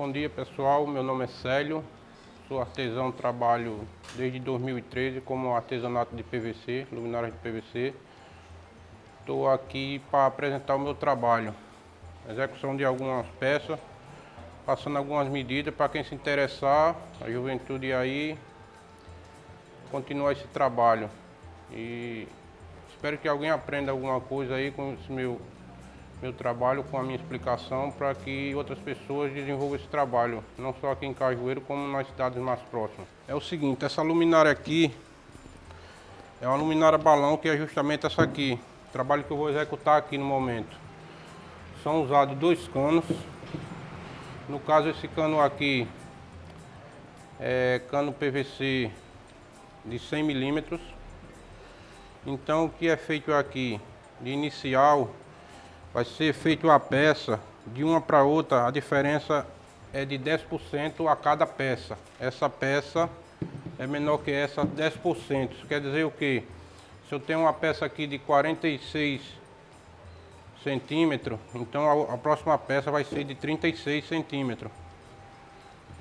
Bom dia pessoal, meu nome é Célio, sou artesão, trabalho desde 2013 como artesanato de PVC, luminárias de PVC. Estou aqui para apresentar o meu trabalho, execução de algumas peças, passando algumas medidas para quem se interessar, a juventude aí, continuar esse trabalho. E espero que alguém aprenda alguma coisa aí com esse meu trabalho, com a minha explicação, para que outras pessoas desenvolvam esse trabalho, não só aqui em Cajueiro, como nas cidades mais próximas. É o seguinte, essa luminária aqui é uma luminária balão, que é justamente essa aqui, o trabalho que eu vou executar aqui no momento. São usados dois canos, no caso esse cano aqui é cano PVC de 100 milímetros. Então o que é feito aqui, de inicial, vai ser feito a peça, de uma para outra, a diferença é de 10% a cada peça. Essa peça é menor que essa 10%. Isso quer dizer o quê? Se eu tenho uma peça aqui de 46 centímetros, então a próxima peça vai ser de 36 centímetros.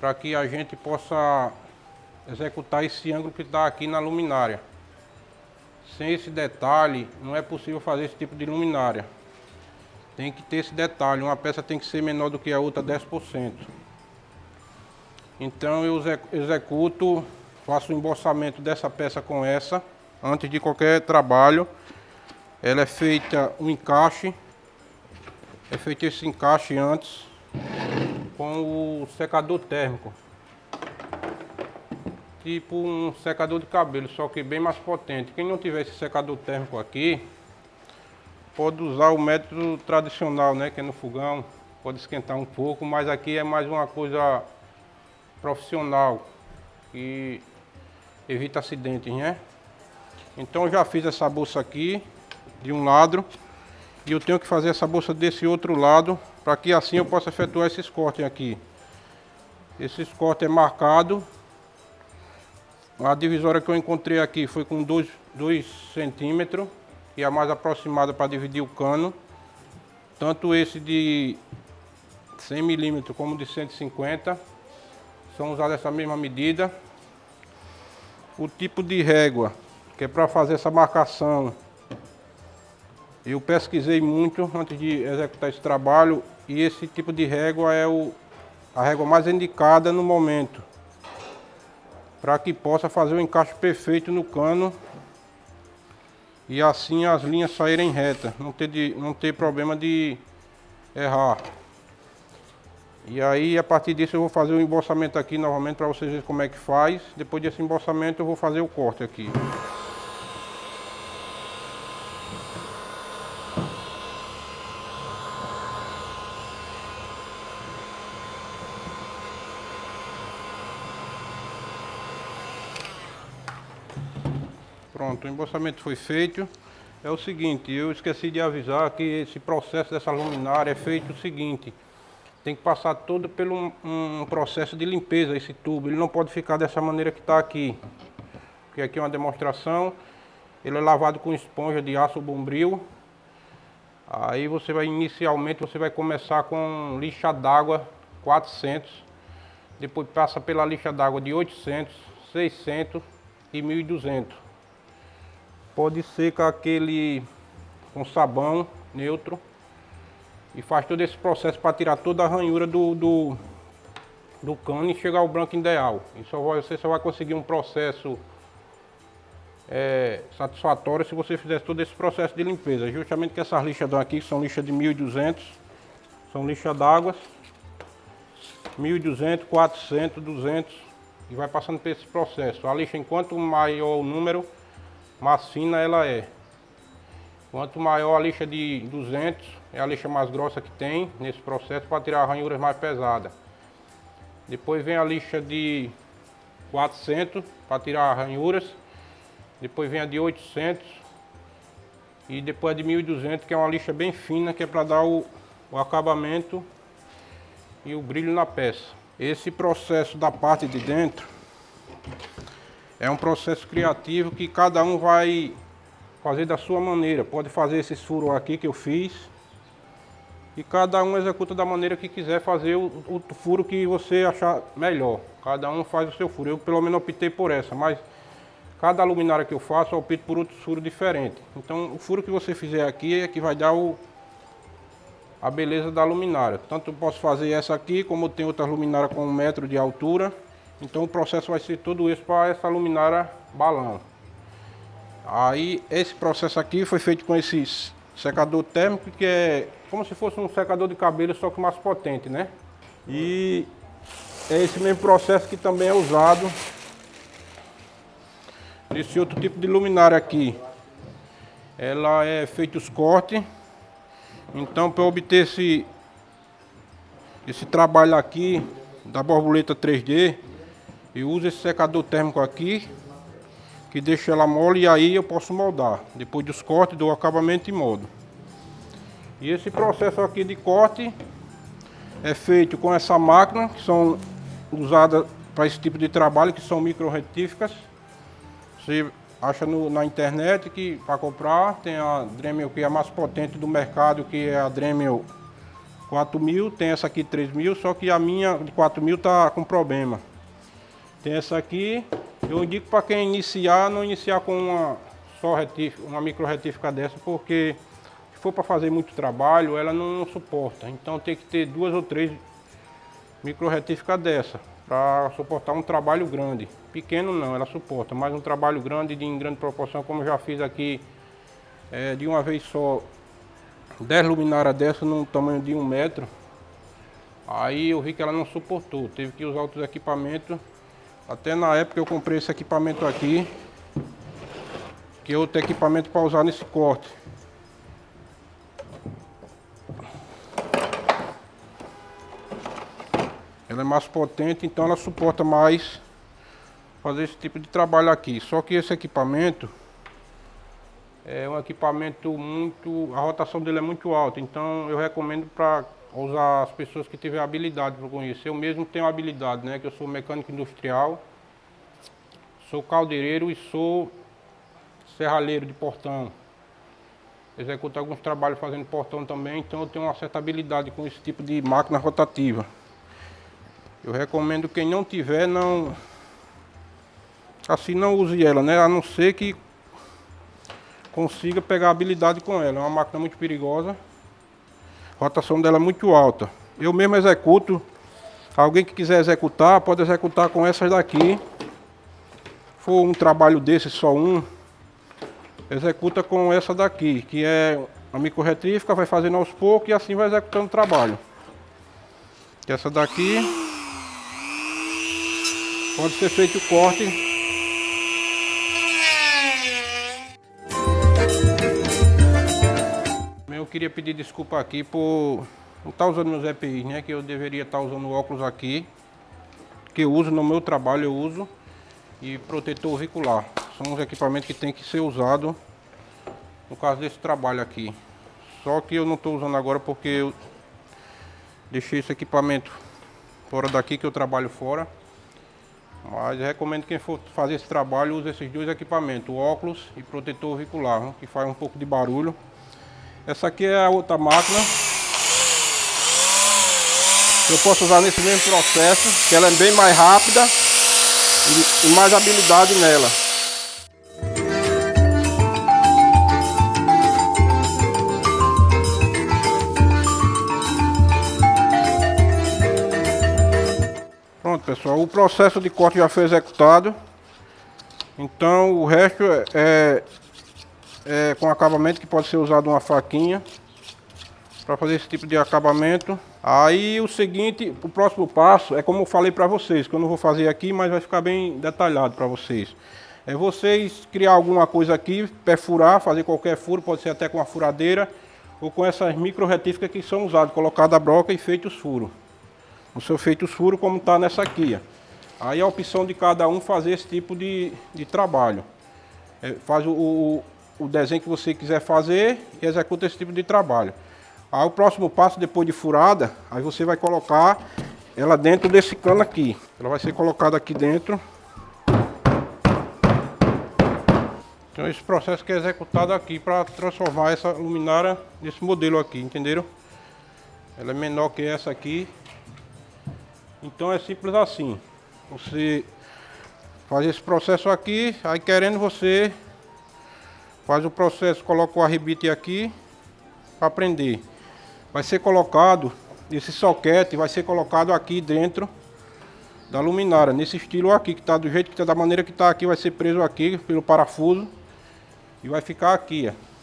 Para que a gente possa executar esse ângulo que está aqui na luminária. Sem esse detalhe, não é possível fazer esse tipo de luminária. Tem que ter esse detalhe, uma peça tem que ser menor do que a outra 10%. Então eu executo, faço o embolsamento dessa peça com essa, antes de qualquer trabalho. Ela é feita um encaixe, é feito esse encaixe antes, com o secador térmico. Tipo um secador de cabelo, só que bem mais potente. Quem não tiver esse secador térmico aqui, pode usar o método tradicional, né, que é no fogão, pode esquentar um pouco, mas aqui é mais uma coisa profissional, que evita acidentes, né? Então eu já fiz essa bolsa aqui, de um lado, e eu tenho que fazer essa bolsa desse outro lado, para que assim eu possa efetuar esses cortes aqui. Esse corte é marcado, a divisória que eu encontrei aqui foi com 2 centímetros, que é a mais aproximada para dividir o cano. Tanto esse de 100 milímetros como de 150 são usados essa mesma medida. O tipo de régua, que é para fazer essa marcação, eu pesquisei muito antes de executar esse trabalho, e esse tipo de régua é a régua mais indicada no momento, para que possa fazer o encaixe perfeito no cano e assim as linhas saírem retas, não ter problema de errar. E aí, a partir disso, eu vou fazer o embolsamento aqui novamente para vocês verem como é que faz. Depois desse embolsamento, eu vou fazer o corte aqui. Pronto, o embolsamento foi feito. É o seguinte, eu esqueci de avisar que esse processo dessa luminária é feito o seguinte: tem que passar todo pelo um processo de limpeza esse tubo. Ele não pode ficar dessa maneira que está aqui. Porque aqui é uma demonstração. Ele é lavado com esponja de aço bombril. Aí inicialmente você vai começar com lixa d'água 400. Depois passa pela lixa d'água de 800, 600 e 1200. Pode ser com sabão neutro, e faz todo esse processo para tirar toda a ranhura do cano e chegar ao branco ideal. E você só vai conseguir um processo satisfatório se você fizer todo esse processo de limpeza. Justamente que essas lixas aqui são lixas de 1200, são lixas d'água, 1200, 400, 200, e vai passando por esse processo. A lixa, enquanto maior o número, mais fina ela é. Quanto maior a lixa de 200, é a lixa mais grossa que tem nesse processo, para tirar ranhuras mais pesadas. Depois vem a lixa de 400 para tirar ranhuras. Depois vem a de 800 e depois a de 1200, que é uma lixa bem fina, que é para dar o acabamento e o brilho na peça. Esse processo da parte de dentro é um processo criativo que cada um vai fazer da sua maneira. Pode fazer esses furos aqui que eu fiz, e cada um executa da maneira que quiser fazer o furo que você achar melhor. Cada um faz o seu furo. Eu pelo menos optei por essa, mas cada luminária que eu faço eu opto por outro furo diferente. Então o furo que você fizer aqui é que vai dar a beleza da luminária. Tanto eu posso fazer essa aqui, como eu tenho outras luminárias com 1 metro de altura. Então o processo vai ser todo isso para essa luminária balão. Aí esse processo aqui foi feito com esse secador térmico, que é como se fosse um secador de cabelo, só que mais potente, né? E é esse mesmo processo que também é usado nesse outro tipo de luminária aqui. Ela é feito os cortes. Então, para obter esse trabalho aqui da borboleta 3D, eu uso esse secador térmico aqui, que deixa ela mole, e aí eu posso moldar. Depois dos cortes, dou acabamento e moldo. E esse processo aqui de corte é feito com essa máquina, que são usadas para esse tipo de trabalho, que são micro retíficas. Você acha na internet que para comprar, tem a Dremel, que é a mais potente do mercado, que é a Dremel 4000, tem essa aqui 3000, só que a minha de 4000 tá com problema. Tem essa aqui, eu indico para quem iniciar, não iniciar com uma micro retífica dessa, porque se for para fazer muito trabalho, ela não suporta. Então tem que ter 2 ou 3 micro retíficas dessa, para suportar um trabalho grande. Pequeno não, ela suporta, mas um trabalho grande, em grande proporção, como eu já fiz aqui, de uma vez só, 10 luminárias dessa no tamanho de 1 metro. Aí eu vi que ela não suportou, teve que usar outros equipamentos. Até na época eu comprei esse equipamento aqui, que é outro equipamento para usar nesse corte. Ela é mais potente, então ela suporta mais fazer esse tipo de trabalho aqui. Só que esse equipamento é um equipamento a rotação dele é muito alta, então eu recomendo para usar as pessoas que tiverem habilidade com isso. Eu mesmo tenho habilidade, né? Que eu sou mecânico industrial, sou caldeireiro e sou serralheiro de portão. Executo alguns trabalhos fazendo portão também, então eu tenho uma certa habilidade com esse tipo de máquina rotativa. Eu recomendo quem não tiver, não use ela, né? A não ser que consiga pegar habilidade com ela. É uma máquina muito perigosa. A rotação dela é muito alta. Eu mesmo executo. Alguém que quiser executar, pode executar com essas daqui. Se for um trabalho desse, só um, executa com essa daqui, que é a micro retífica, vai fazendo aos poucos e assim vai executando o trabalho. Essa daqui pode ser feito o corte. Eu queria pedir desculpa aqui por não estar usando meus EPIs, né? Que eu deveria estar usando óculos aqui, que eu uso no meu trabalho, eu uso, e protetor auricular. São os equipamentos que tem que ser usado no caso desse trabalho aqui. Só que eu não estou usando agora porque eu deixei esse equipamento fora daqui, que eu trabalho fora. Mas eu recomendo quem for fazer esse trabalho use esses 2 equipamentos, o óculos e protetor auricular, que faz um pouco de barulho. Essa aqui é a outra máquina que eu posso usar nesse mesmo processo, que ela é bem mais rápida e mais habilidade nela. Pronto, pessoal, o processo de corte já foi executado. Então o resto é com acabamento, que pode ser usado uma faquinha para fazer esse tipo de acabamento. Aí o seguinte, o próximo passo é como eu falei para vocês, que eu não vou fazer aqui, mas vai ficar bem detalhado para vocês. É vocês criar alguma coisa aqui, perfurar, fazer qualquer furo, pode ser até com uma furadeira ou com essas micro retíficas que são usadas, colocada a broca e feito os furos. O seu feito os furos como está nessa aqui. Aí a opção de cada um fazer esse tipo de trabalho. Faz o desenho que você quiser fazer e executa esse tipo de trabalho. Aí o próximo passo, depois de furada, aí você vai colocar ela dentro desse cano aqui. Ela vai ser colocada aqui dentro. Então esse processo que é executado aqui para transformar essa luminária nesse modelo aqui, entenderam? Ela é menor que essa aqui. Então é simples assim. Você faz esse processo aqui, aí querendo você faz o processo, coloca o arrebite aqui para prender. Vai ser colocado, esse soquete vai ser colocado aqui dentro da luminária, nesse estilo aqui, que está do jeito que está, da maneira que está aqui, vai ser preso aqui pelo parafuso e vai ficar aqui, ó.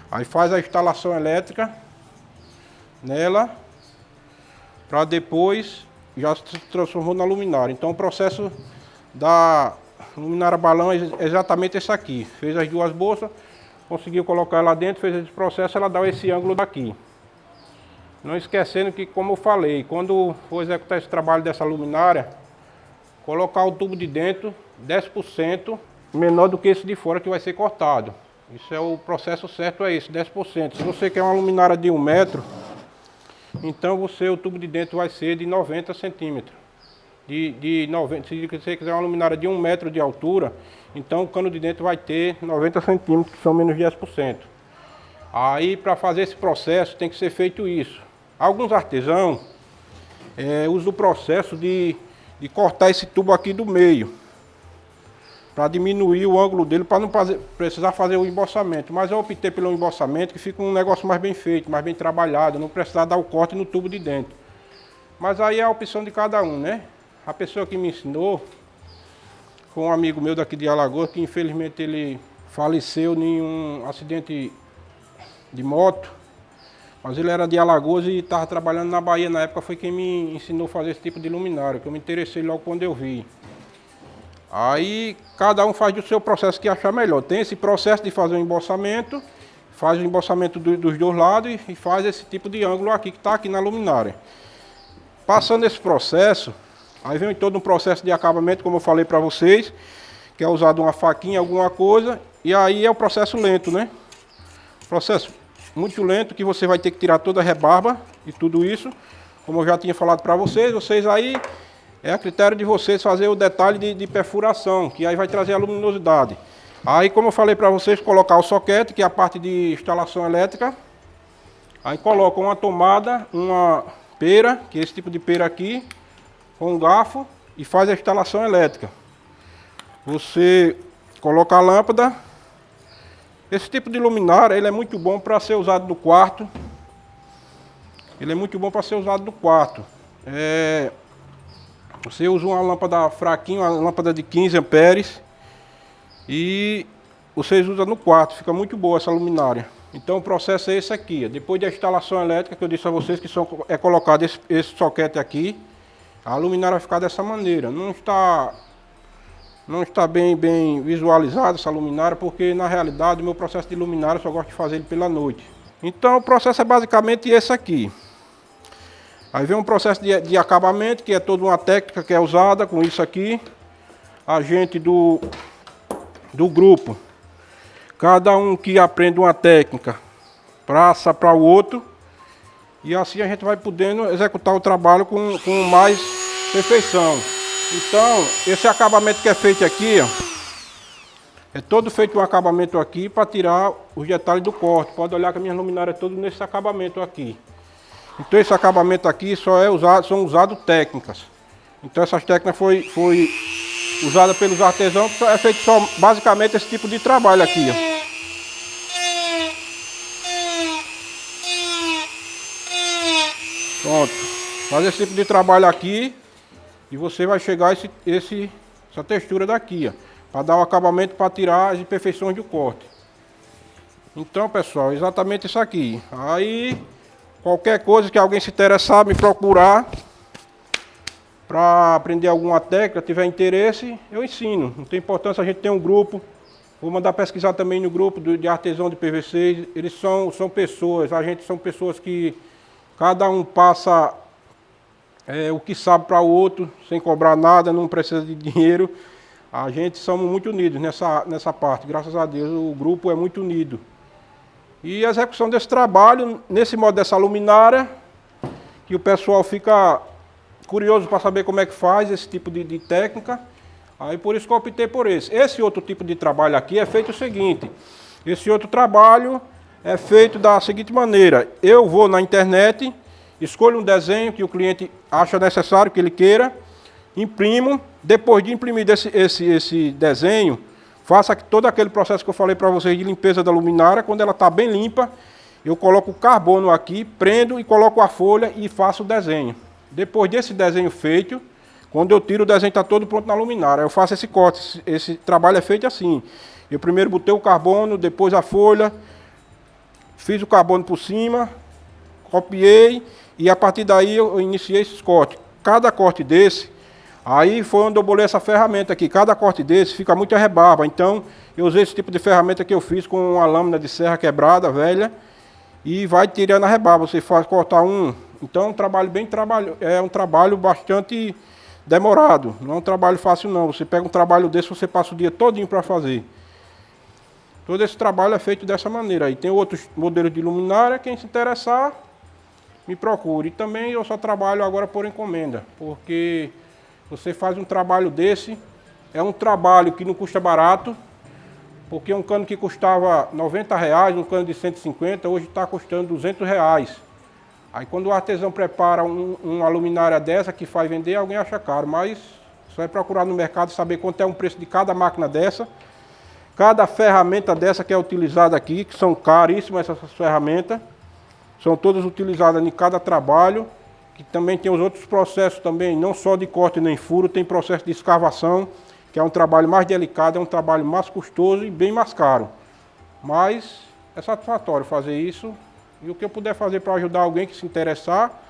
Aí faz a instalação elétrica nela, para depois já se transformou na luminária. Então o processo da luminária balão é exatamente esse aqui. Fez as duas bolsas, conseguiu colocar ela dentro, fez esse processo, ela dá esse ângulo daqui. Não esquecendo que, como eu falei, quando for executar esse trabalho dessa luminária, colocar o tubo de dentro 10% menor do que esse de fora que vai ser cortado. Isso é o processo certo, é esse, 10%. Se você quer uma luminária de 1 metro, então o tubo de dentro vai ser de 90 centímetros. Se você quiser uma luminária de 1 metro de altura, então o cano de dentro vai ter 90 centímetros, que são menos 10%. Aí, para fazer esse processo, tem que ser feito isso. Alguns artesãos usam o processo de cortar esse tubo aqui do meio, para diminuir o ângulo dele, para não precisar fazer o embolsamento. Mas eu optei pelo embolsamento, que fica um negócio mais bem feito, mais bem trabalhado, não precisar dar o corte no tubo de dentro. Mas aí é a opção de cada um, né? A pessoa que me ensinou foi um amigo meu daqui de Alagoas, que infelizmente ele faleceu em um acidente de moto. Mas ele era de Alagoas e estava trabalhando na Bahia na época, foi quem me ensinou a fazer esse tipo de luminária, que eu me interessei logo quando eu vi. Aí cada um faz do seu processo que achar melhor. Tem esse processo de fazer o embolsamento, faz o embolsamento dos dois lados e faz esse tipo de ângulo aqui que está aqui na luminária. Passando esse processo, aí vem todo um processo de acabamento, como eu falei para vocês, que é usado uma faquinha, alguma coisa, e aí é o processo lento, né? Processo muito lento, que você vai ter que tirar toda a rebarba e tudo isso. Como eu já tinha falado para vocês aí é a critério de vocês fazer o detalhe de perfuração, que aí vai trazer a luminosidade. Aí, como eu falei para vocês, colocar o soquete, que é a parte de instalação elétrica. Aí coloca uma tomada, uma pera, que é esse tipo de pera aqui, com um garfo, e faz a instalação elétrica. Você coloca a lâmpada. Esse tipo de luminária, ele é muito bom para ser usado no quarto. Ele é muito bom para ser usado no quarto. Você usa uma lâmpada fraquinha, uma lâmpada de 15 amperes, e vocês usam no quarto, fica muito boa essa luminária. Então o processo é esse aqui, depois da instalação elétrica, que eu disse a vocês que é colocado esse soquete aqui, a luminária vai ficar dessa maneira. Não está bem visualizada essa luminária, porque na realidade o meu processo de luminária eu só gosto de fazer ele pela noite. Então o processo é basicamente esse aqui. Aí vem um processo de acabamento, que é toda uma técnica que é usada com isso aqui. A gente do grupo, cada um que aprende uma técnica, passa para o outro. E assim a gente vai podendo executar o trabalho com mais perfeição. Então, esse acabamento que é feito aqui, ó, é todo feito um acabamento aqui para tirar os detalhes do corte. Pode olhar que a minha luminária é todo nesse acabamento aqui. Então esse acabamento aqui são usadas técnicas. Então essas técnicas foi usada pelos artesãos, que é feito só basicamente esse tipo de trabalho aqui, ó. Pronto. Faz esse tipo de trabalho aqui e você vai chegar a essa textura daqui, ó, para dar o acabamento, para tirar as imperfeições do corte. Então, pessoal, exatamente isso aqui. Aí qualquer coisa que alguém se interessar, me procurar para aprender alguma técnica, tiver interesse, eu ensino. Não tem importância, a gente tem um grupo. Vou mandar pesquisar também no grupo de artesão de PVC. Eles são pessoas, são pessoas que cada um passa o que sabe para o outro, sem cobrar nada, não precisa de dinheiro. A gente somos muito unidos nessa parte, graças a Deus o grupo é muito unido. E a execução desse trabalho, nesse modo dessa luminária, que o pessoal fica curioso para saber como é que faz esse tipo de técnica, aí por isso que eu optei por esse. Esse outro tipo de trabalho aqui é feito o seguinte, esse outro trabalho é feito da seguinte maneira: eu vou na internet, escolho um desenho que o cliente acha necessário, que ele queira, imprimo. Depois de imprimir esse desenho, faço todo aquele processo que eu falei para vocês de limpeza da luminária. Quando ela está bem limpa, eu coloco o carbono aqui, prendo e coloco a folha e faço o desenho. Depois desse desenho feito, quando eu tiro, o desenho está todo pronto na luminária. Eu faço esse corte, esse trabalho é feito assim. Eu primeiro botei o carbono, depois a folha, fiz o carbono por cima, copiei e a partir daí eu iniciei esses cortes. Cada corte desse, aí foi onde eu bolei essa ferramenta aqui. Cada corte desse fica muito rebarba. Então eu usei esse tipo de ferramenta que eu fiz com uma lâmina de serra quebrada, velha, e vai tirando a rebarba. Você faz cortar um. Então é um trabalho bastante demorado. Não é um trabalho fácil não. Você pega um trabalho desse, você passa o dia todinho para fazer. Todo esse trabalho é feito dessa maneira. Aí tem outros modelos de luminária, quem se interessar, me procure. E também eu só trabalho agora por encomenda, porque você faz um trabalho desse, é um trabalho que não custa barato, porque um cano que custava R$90, um cano de 150, hoje está custando R$200. Aí quando o artesão prepara uma luminária dessa que faz vender, alguém acha caro, mas só é procurar no mercado saber quanto é o preço de cada máquina dessa. Cada ferramenta dessa que é utilizada aqui, que são caríssimas essas ferramentas, são todas utilizadas em cada trabalho, que também tem os outros processos também, não só de corte nem furo, tem processo de escavação, que é um trabalho mais delicado, é um trabalho mais custoso e bem mais caro. Mas é satisfatório fazer isso, e o que eu puder fazer para ajudar alguém que se interessar,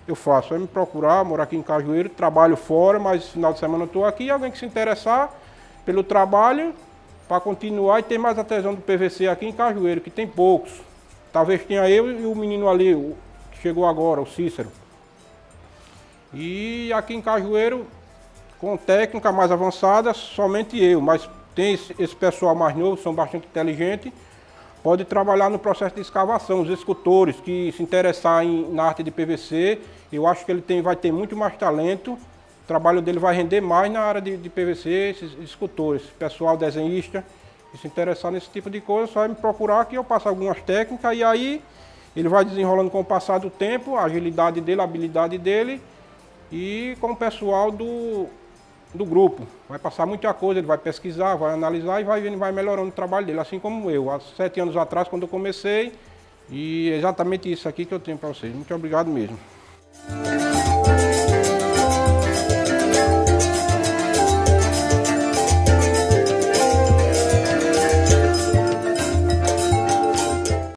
eu faço. É me procurar, moro aqui em Cajueiro, trabalho fora, mas final de semana eu estou aqui, e alguém que se interessar pelo trabalho, para continuar, e tem mais artesão do PVC aqui em Cajueiro, que tem poucos. Talvez tenha eu e o menino ali, que chegou agora, o Cícero. E aqui em Cajueiro, com técnica mais avançada, somente eu. Mas tem esse pessoal mais novo, são bastante inteligentes, pode trabalhar no processo de escavação. Os escultores que se interessarem na arte de PVC, eu acho que ele vai ter muito mais talento. O trabalho dele vai render mais na área de PVC, esses escultores, pessoal desenhista, que se interessar nesse tipo de coisa, só é me procurar que eu passo algumas técnicas e aí ele vai desenrolando com o passar do tempo, a agilidade dele, a habilidade dele e com o pessoal do grupo. Vai passar muita coisa, ele vai pesquisar, vai analisar e vai vendo, vai melhorando o trabalho dele, assim como eu, há 7 anos atrás, quando eu comecei, e é exatamente isso aqui que eu tenho para vocês. Muito obrigado mesmo.